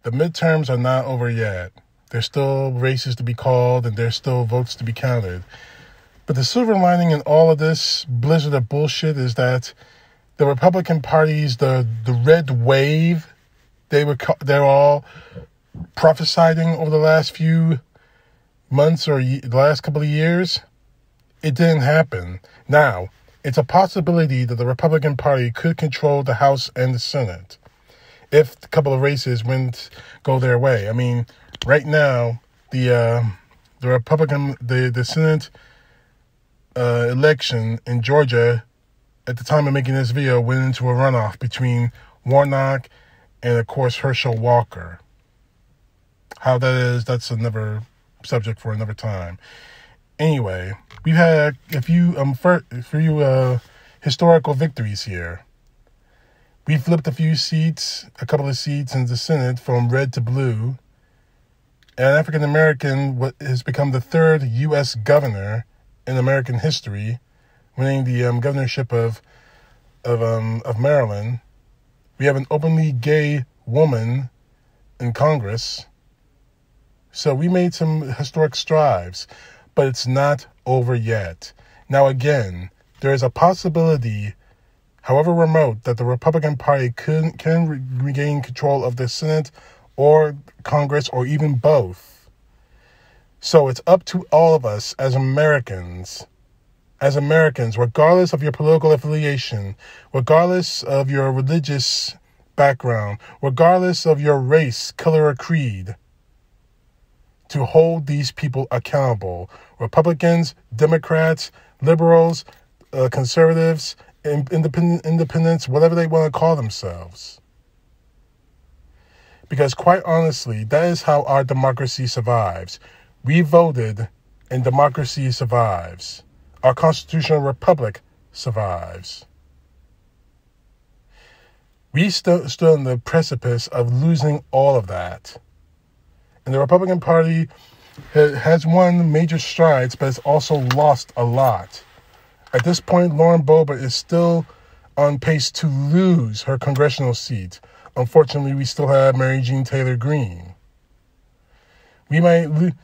The midterms are not over yet. There's still races to be called and there's still votes to be counted. But the silver lining in all of this blizzard of bullshit is that the Republican parties, the red wave, they're all prophesying over the last few months or the last couple of years. It didn't happen. Now, it's a possibility that the Republican Party could control the House and the Senate if a couple of races wouldn't go their way. I mean, right now, the Senate election in Georgia, at the time of making this video, went into a runoff between Warnock and, of course, Herschel Walker. How that is, that's another subject for another time. Anyway, we've had a few historical victories here. We flipped a couple of seats in the Senate from red to blue. An African American has become the third U.S. governor in American history, winning the governorship of Maryland. We have an openly gay woman in Congress. So we made some historic strides, but it's not over yet. Now again, there is a possibility, however remote, that the Republican Party can regain control of the Senate or Congress or even both. So it's up to all of us as Americans, regardless of your political affiliation, regardless of your religious background, regardless of your race, color, or creed, to hold these people accountable. Republicans, Democrats, liberals, conservatives, independents, whatever they want to call themselves. Because quite honestly, that is how our democracy survives. We voted and democracy survives. Our constitutional republic survives. We stood on the precipice of losing all of that. And the Republican Party has won major strides, but it's also lost a lot. At this point, Lauren Boebert is still on pace to lose her congressional seat. Unfortunately, we still have Mary Jean Taylor Greene. Dr.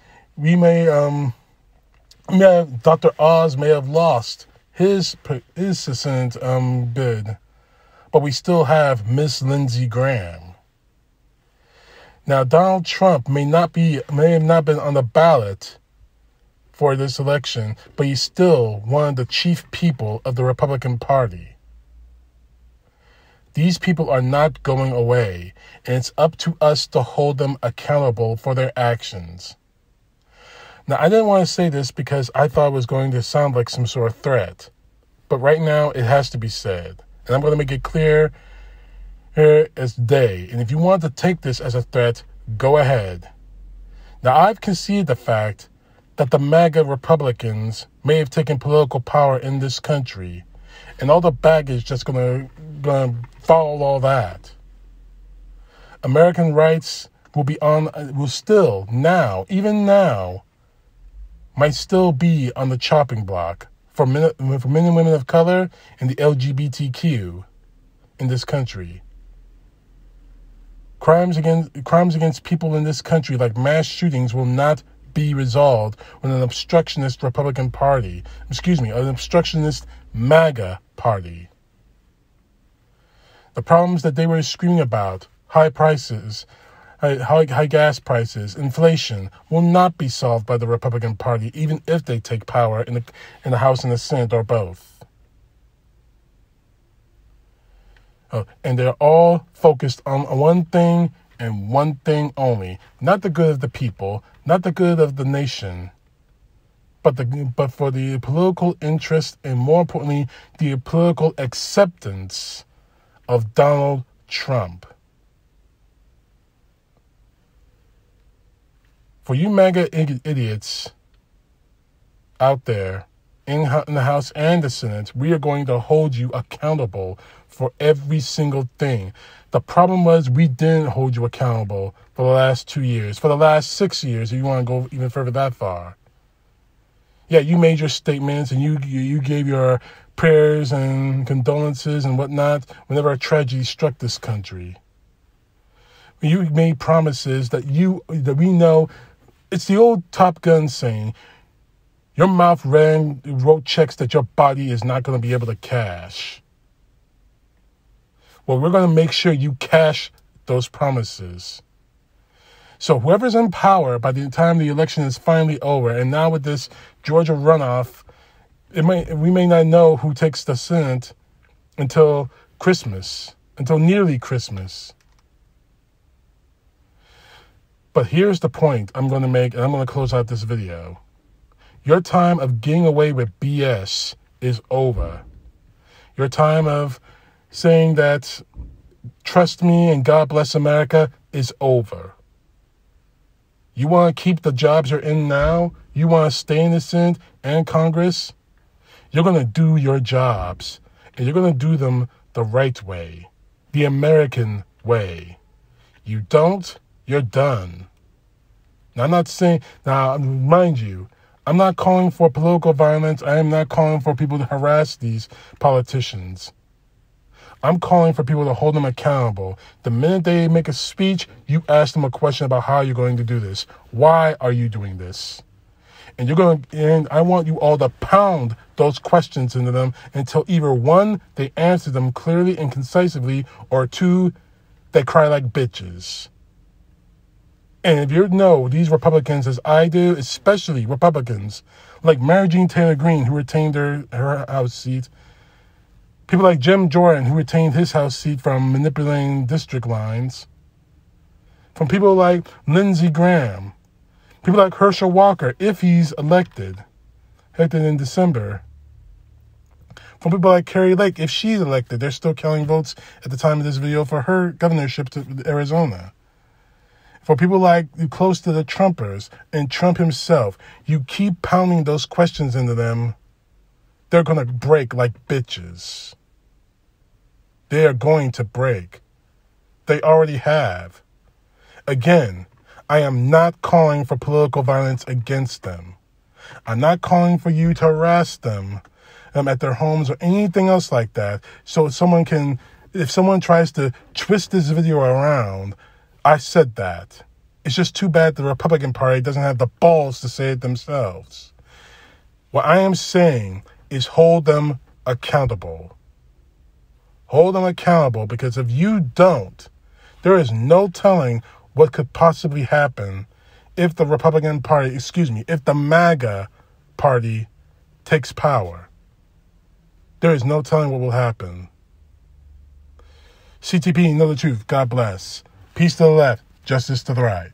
Oz may have lost his Senate bid, but we still have Miss Lindsey Graham. Now, Donald Trump may have not been on the ballot for this election, but he's still one of the chief people of the Republican Party. These people are not going away, and it's up to us to hold them accountable for their actions. Now, I didn't want to say this because I thought it was going to sound like some sort of threat, but right now it has to be said, and I'm going to make it clear as day. And if you want to take this as a threat, go ahead. Now, I've conceded the fact that the MAGA Republicans may have taken political power in this country, and all the baggage that's going to follow all that. American rights will still now, even now, might still be on the chopping block for men and women of color and the LGBTQ in this country. Crimes against people in this country, like mass shootings, will not be resolved when an obstructionist Republican Party, an obstructionist MAGA Party. The problems that they were screaming about, high prices, high gas prices, inflation, will not be solved by the Republican Party, even if they take power in the House and the Senate or both. And they're all focused on one thing and one thing only. Not the good of the people, not the good of the nation, but for the political interest and, more importantly, the political acceptance of Donald Trump. For you MAGA idiots out there in the House and the Senate, we are going to hold you accountable for every single thing. The problem was we didn't hold you accountable for the last 2 years, for the last 6 years, if you want to go even further that far. Yeah, you made your statements and you gave your prayers and condolences and whatnot whenever a tragedy struck this country. You made promises that we know. It's the old Top Gun saying, your mouth wrote checks that your body is not going to be able to cash. Well, we're going to make sure you cash those promises. So whoever's in power by the time the election is finally over, and now with this Georgia runoff, we may not know who takes the Senate until Christmas, until nearly Christmas. But here's the point I'm going to make, and I'm going to close out this video. Your time of getting away with BS is over. Your time of saying that trust me and God bless America is over. You want to keep the jobs you're in now? You want to stay in the Senate and Congress? You're going to do your jobs, and you're going to do them the right way, the American way. You don't, you're done. Now, I'm not saying, now, mind you, I'm not calling for political violence. I am not calling for people to harass these politicians. I'm calling for people to hold them accountable. The minute they make a speech, you ask them a question about how you're going to do this. Why are you doing this? And I want you all to pound those questions into them until either one, they answer them clearly and concisely, or two, they cry like bitches. And if you know these Republicans, as I do, especially Republicans like Mary Jean Taylor Greene, who retained her House seat, people like Jim Jordan, who retained his House seat from manipulating district lines, from people like Lindsey Graham, people like Herschel Walker, if he's elected in December, from people like Carrie Lake, if she's elected, they're still counting votes at the time of this video for her governorship to Arizona. For people like close to the Trumpers and Trump himself, you keep pounding those questions into them, they're going to break like bitches. They are going to break. They already have. Again, I am not calling for political violence against them. I'm not calling for you to harass them at their homes or anything else like that. So if someone tries to twist this video around, I said that. It's just too bad the Republican Party doesn't have the balls to say it themselves. What I am saying is hold them accountable. Hold them accountable, because if you don't, there is no telling what could possibly happen if the Republican Party, if the MAGA Party takes power. There is no telling what will happen. CTP, know the truth. God bless. Peace to the left, justice to the right.